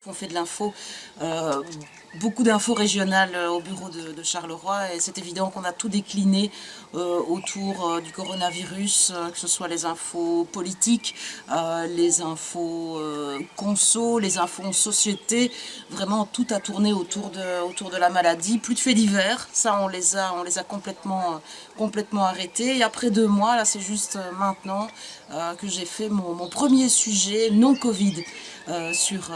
On fait de l'info, beaucoup d'infos régionales au bureau de Charleroi, et c'est évident qu'on a tout décliné autour du coronavirus, que ce soit les infos politiques, les infos conso, les infos en société. Vraiment tout a tourné autour de la maladie. Plus de faits divers, ça on les a complètement arrêtés. Et après 2 mois, là c'est juste maintenant que j'ai fait mon premier sujet non Covid sur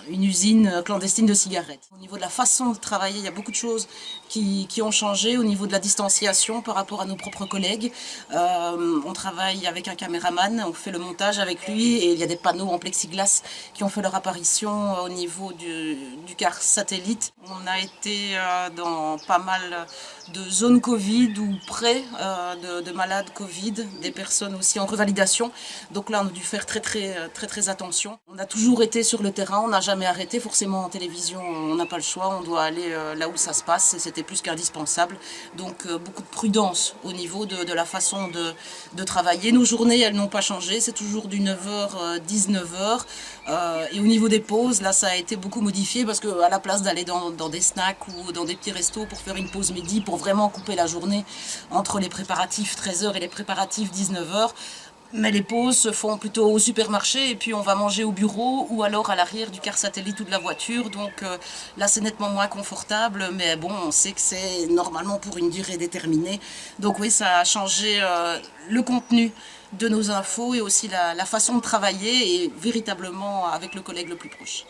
une usine clandestine de cigarettes. Au niveau de la façon de travailler, il y a beaucoup de choses qui ont changé. Au niveau de la distanciation par rapport à nos propres collègues, on travaille avec un caméraman, on fait le montage avec lui, et il y a des panneaux en plexiglas qui ont fait leur apparition au niveau du car satellite. On a été dans pas mal de zones Covid ou près de malades Covid, des personnes aussi en revalidation. Donc là, on a dû faire très attention. On a toujours été sur le terrain, on n'a jamais arrêté. Forcément, en télévision, on n'a pas le choix, on doit aller là où ça se passe, et c'était plus qu'indispensable. Donc beaucoup de prudence au niveau de la façon de travailler. Nos journées, elles n'ont pas changé, c'est toujours du 9h, 19h. Et au niveau des pauses, là, ça a été beaucoup modifié, parce qu'à la place d'aller dans des snacks ou dans des petits restos pour faire une pause midi, pour vraiment couper la journée entre les préparatifs 13h et les préparatifs 19h, mais les pauses se font plutôt au supermarché, et puis on va manger au bureau ou alors à l'arrière du car satellite ou de la voiture. Donc là c'est nettement moins confortable, mais bon, on sait que c'est normalement pour une durée déterminée. Donc oui, ça a changé le contenu de nos infos et aussi la façon de travailler, et véritablement avec le collègue le plus proche.